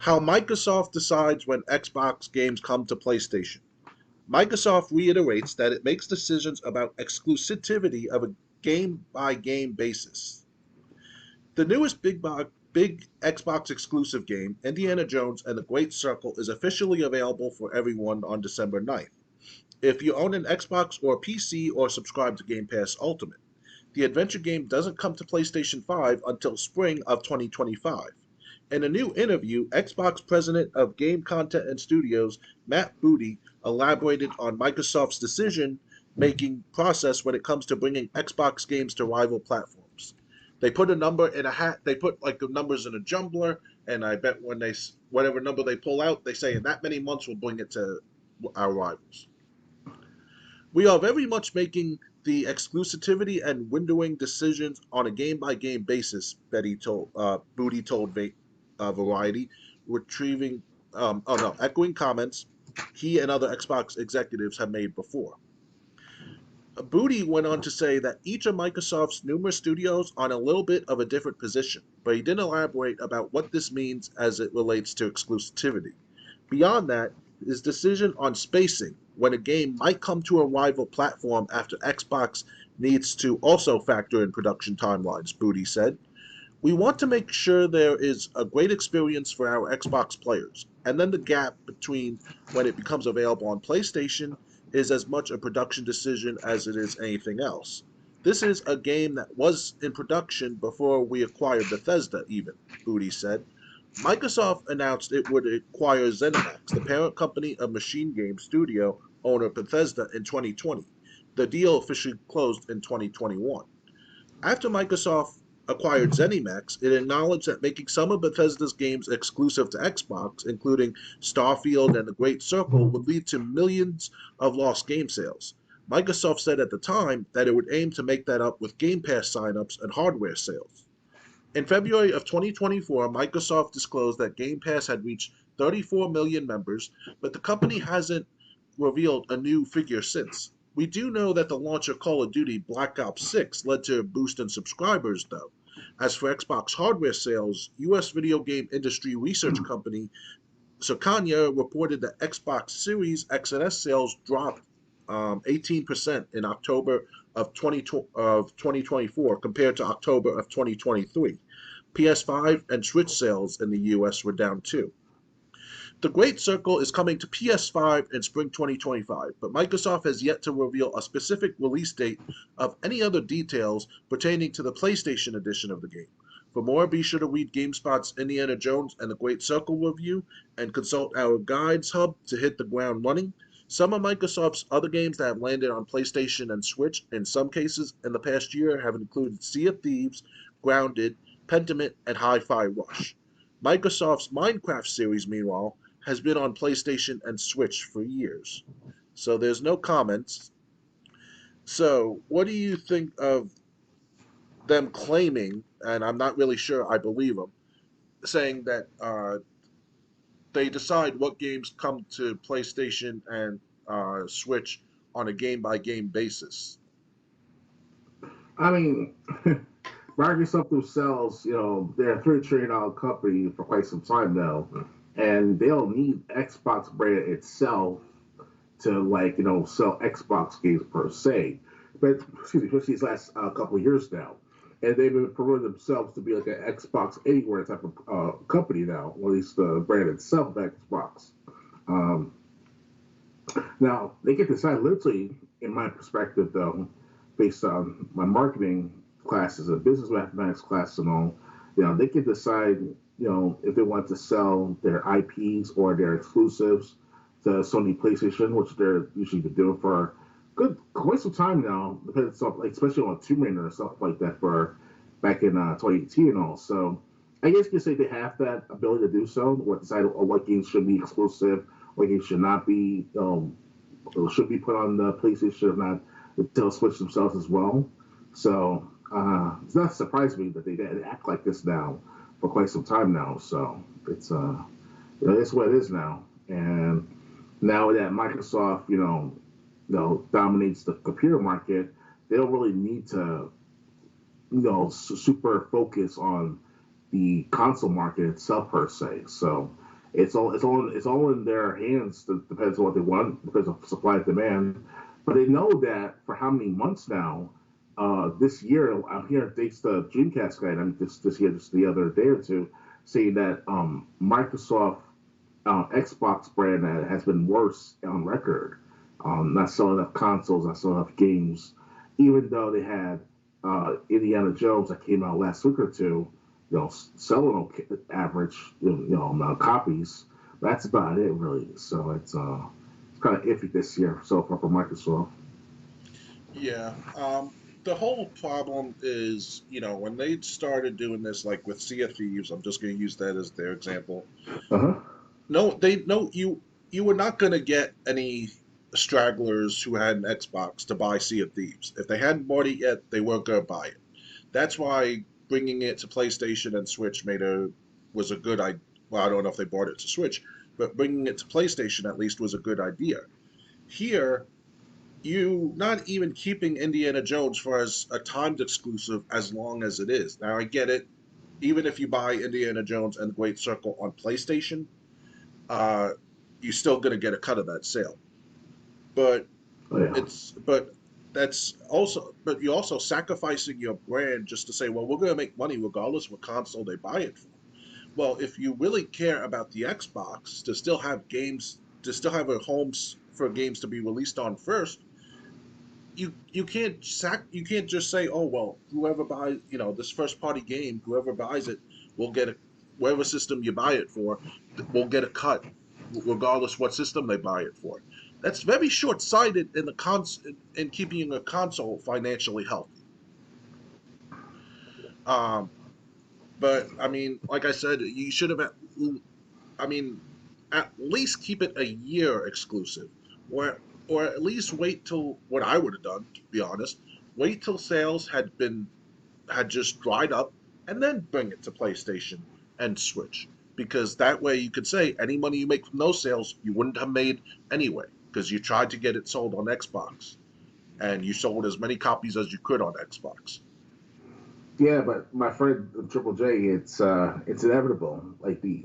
How Microsoft decides when Xbox games come to PlayStation. Microsoft reiterates that it makes decisions about exclusivity of a game by game basis. The newest big Xbox exclusive game, Indiana Jones and the Great Circle, is officially available for everyone on December 9th. If you own an Xbox or PC or subscribe to Game Pass Ultimate, the adventure game doesn't come to PlayStation 5 until spring of 2025. In a new interview, Xbox President of Game Content and Studios, Matt Booty, elaborated on Microsoft's decision making process when it comes to bringing Xbox games to rival platforms. They put a number in a hat, they put like the numbers in a jumbler, and I bet when whatever number they pull out, they say in that many months we'll bring it to our rivals. We are very much making the exclusivity and windowing decisions on a game by game basis, Booty told Variety, retrieving, echoing comments he and other Xbox executives have made before. Booty went on to say that each of Microsoft's numerous studios are in a little bit of a different position, but he didn't elaborate about what this means as it relates to exclusivity. Beyond that, his decision on spacing when a game might come to a rival platform after Xbox needs to also factor in production timelines, Booty said. We want to make sure there is a great experience for our Xbox players, and then the gap between when it becomes available on PlayStation is as much a production decision as it is anything else. This is a game that was in production before we acquired Bethesda, even, Booty said. Microsoft announced it would acquire ZeniMax, the parent company of Machine Game Studio owner Bethesda, in 2020. The deal officially closed in 2021. After Microsoft acquired ZeniMax, it acknowledged that making some of Bethesda's games exclusive to Xbox, including Starfield and The Great Circle, would lead to millions of lost game sales. Microsoft said at the time that it would aim to make that up with Game Pass signups and hardware sales. In February of 2024, Microsoft disclosed that Game Pass had reached 34 million members, but the company hasn't revealed a new figure since. We do know that the launch of Call of Duty Black Ops 6 led to a boost in subscribers, though. As for Xbox hardware sales, U.S. video game industry research company Socania reported that Xbox Series X and S sales dropped 18% in October of 2024 compared to October of 2023. PS5 and Switch sales in the U.S. were down too. The Great Circle is coming to PS5 in spring 2025, but Microsoft has yet to reveal a specific release date of any other details pertaining to the PlayStation edition of the game. For more, be sure to read GameSpot's Indiana Jones and the Great Circle review and consult our guides hub to hit the ground running. Some of Microsoft's other games that have landed on PlayStation and Switch, in some cases in the past year, have included Sea of Thieves, Grounded, Pentiment, and Hi-Fi Rush. Microsoft's Minecraft series, meanwhile, has been on PlayStation and Switch for years. So there's no comments. So what do you think of them claiming, and I'm not really sure I believe them, saying that they decide what games come to PlayStation and Switch on a game-by-game basis? I mean, Microsoft themselves, they're a $3 trillion company for quite some time now, and they don't need Xbox brand itself to sell Xbox games per se. But excuse me, especially these last couple of years now, and they've been promoting themselves to be like an Xbox Anywhere type of company now, or at least the brand itself, Xbox. Um, Now they get to decide literally, in my perspective, though, based on my marketing classes and business mathematics class and all, they can decide, if they want to sell their IPs or their exclusives to Sony PlayStation, which they're usually been doing for good quite some time now, because like especially on Tomb Raider and stuff like that for back in 2018 and all. So I guess you could say they have that ability to do so, or decide what games should be exclusive, what games should not be, should be put on the PlayStation, if not until Switch themselves as well. So it's not surprising me that they act like this now for quite some time now. So it's it's what it is now. And now that Microsoft, dominates the computer market, they don't really need to, super focus on the console market itself per se. So It's all in their hands. Depends on what they want because of supply and demand. But they know that for how many months now. This year, I'm hearing thanks to Dreamcast guy, and this year, just the other day or two, saying that Microsoft Xbox brand has been worse on record. Not selling enough consoles, not selling enough games, even though they had Indiana Jones that came out last week or two, selling average, amount of copies. That's about it, really. So it's kind of iffy this year so far for Microsoft. Yeah. The whole problem is, when they started doing this, like with Sea of Thieves, I'm just going to use that as their example. Uh huh. No, you were not going to get any stragglers who had an Xbox to buy Sea of Thieves. If they hadn't bought it yet, they weren't going to buy it. That's why bringing it to PlayStation and Switch was a good idea. Well, I don't know if they bought it to Switch, but bringing it to PlayStation at least was a good idea. Here, you not even keeping Indiana Jones for as a timed exclusive as long as it is. Now I get it. Even if you buy Indiana Jones and the Great Circle on PlayStation, uh, you're still going to get a cut of that sale. But Oh yeah. but but you're also sacrificing your brand just to say, well, we're going to make money regardless of what console they buy it for. Well, if you really care about the Xbox to still have a homes for games to be released on first, you can't just say, oh well, whoever buys this first party game, whoever buys it will get a whatever system you buy it for will get a cut regardless what system they buy it for. That's very short sighted in keeping a console financially healthy. Um, but I mean, like I said, you should have. I mean, at least keep it a year exclusive, or at least wait till what I would have done. To be honest, wait till sales had just dried up, and then bring it to PlayStation and Switch, because that way you could say any money you make from those sales you wouldn't have made anyway, because you tried to get it sold on Xbox and you sold as many copies as you could on Xbox. Yeah, but my friend Triple J, it's inevitable. Like the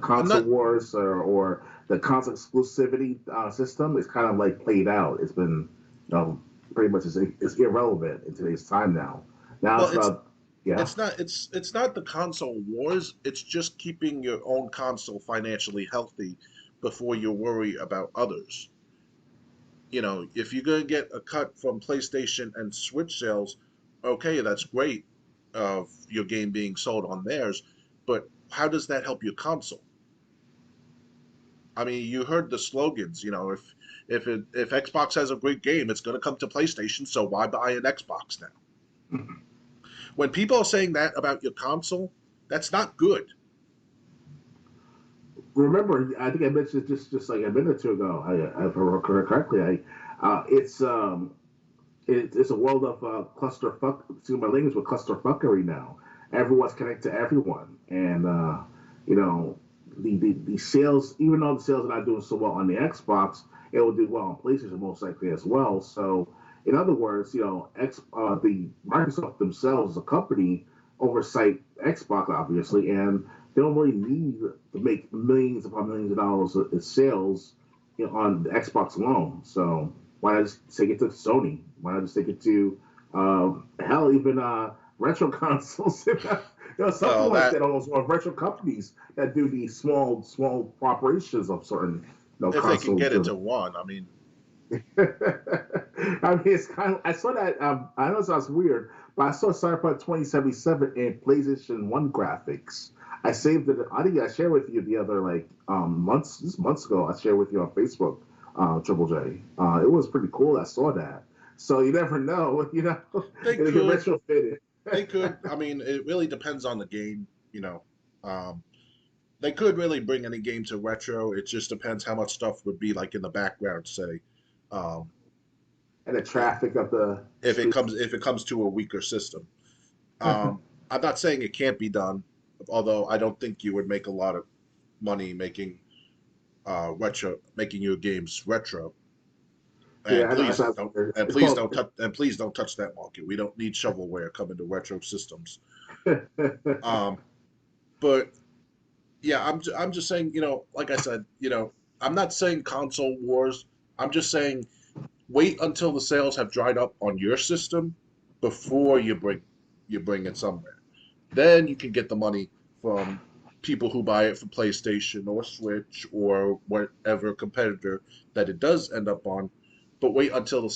I'm console not. wars or the console exclusivity system is kind of like played out. It's been pretty much it's irrelevant in today's time now. Now Well, it's about yeah. it's not the console wars. It's just keeping your own console financially healthy before you worry about others. If you're gonna get a cut from PlayStation and Switch sales, okay, that's great of your game being sold on theirs, but how does that help your console? I mean, you heard the slogans. If Xbox has a great game, it's gonna come to PlayStation. So why buy an Xbox now? When people are saying that about your console, that's not good. Remember, I think I mentioned just like a minute or two ago. If I remember correctly, it's a world of cluster fuck. Excuse my language, with cluster fuckery now. Everyone's connected to everyone, and you know the sales. Even though the sales are not doing so well on the Xbox, it will do well on PlayStation most likely as well. So, in other words, the Microsoft themselves, as a company, oversight Xbox obviously, and they don't really need to make millions upon millions of dollars in sales on the Xbox alone. So why not just take it to Sony? Why not just take it to hell, even retro consoles? Something Well, like that that. Almost or retro companies that do these small operations of certain if they can console. get it to one, I mean, I mean, it's kind of. I saw that. I know it sounds weird, but I saw Cyberpunk 2077 in PlayStation One graphics. I saved it. I think I shared with you the other months ago. I shared with you on Facebook, Triple J. It was pretty cool. I saw that. So you never know. they It'll get could retrofitted. they could. I mean, it really depends on the game. Um, they could really bring any game to retro. It just depends how much stuff would be like in the background, say. Um, And the traffic of the street. if it comes to a weaker system. I'm not saying it can't be done, although I don't think you would make a lot of money making your games retro. Yeah, And I know. That please sounds don't weird. It's called. and please don't touch that market. We don't need shovelware coming to retro systems. Um, but Yeah, I'm just saying, like I said, I'm not saying console wars. I'm just saying wait until the sales have dried up on your system before you bring it somewhere. Then you can get the money from people who buy it for PlayStation or Switch or whatever competitor that it does end up on. But wait until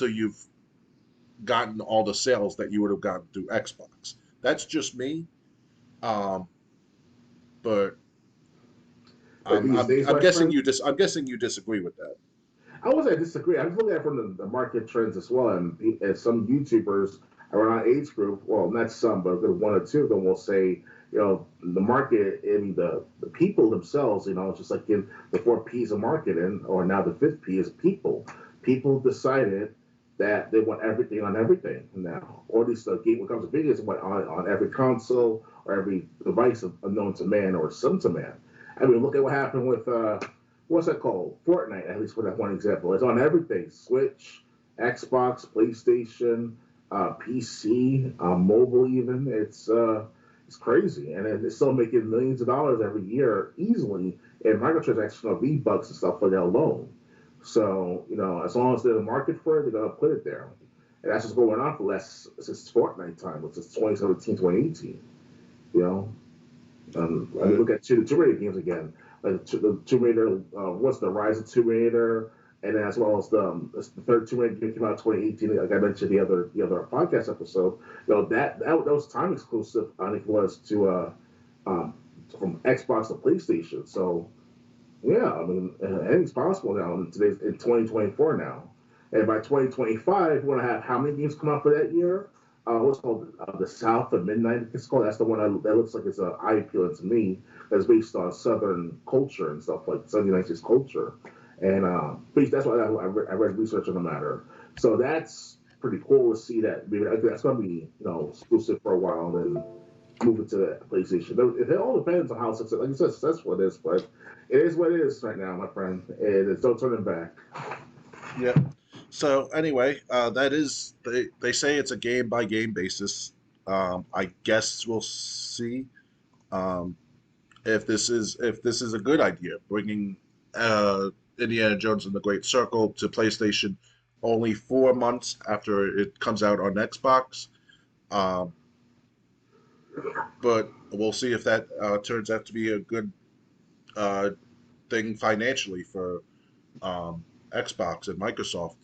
you've gotten all the sales that you would have gotten through Xbox. That's just me. Um, but But I'm these I'm days, I'm my guessing friend, I'm guessing you disagree with that. I wasn't disagree. I was looking at it from the market trends as well, and some YouTubers around our age group, well, not some, but a good one or two of them will say, the market, I mean, the people themselves, just like in the four P's of marketing, or now the fifth P is people. People decided that they want everything on everything now. Or at least the game becomes big is what on every console or every device unknown to man or some to man. I mean, look at what happened with what's that called? Fortnite, at least for that one example. It's on everything: Switch, Xbox, PlayStation, PC, mobile. Even it's crazy, and it's still making millions of dollars every year easily in microtransactions of V-Bucks and stuff like that alone. So as long as there's a market for it, they're gonna put it there, and that's what's going on for less since Fortnite time, which is 2017, 2018. You know, I mean, Right. look at the Tomb Raider games again. Like the Tomb Raider, what's the Rise of Tomb Raider, and then as well as the third Tomb Raider game came out in 2018. Like I mentioned the other podcast episode. That was time exclusive. I think it was to um, from Xbox to PlayStation. So yeah, I mean anything's possible now in 2024 now, and by 2025 we're gonna have how many games come out for that year? What's called the South of Midnight. It's called. That's the one that looks like it's eye appealing to me. That's based on Southern culture and stuff like Southern United States culture, and that's why I read research on the matter. So that's pretty cool to see that. Maybe I think that's gonna be exclusive for a while, and then move it to the PlayStation. It all depends on how successful, like you said, successful it is, but it is what it is right now, my friend. And there's no turning back. Yeah. So anyway, that is they say it's a game by game basis. I guess we'll see um, if this is a good idea, bringing Indiana Jones and the Great Circle to PlayStation only 4 months after it comes out on Xbox. Um, but we'll see if that turns out to be a good uh, thing financially for Xbox and Microsoft.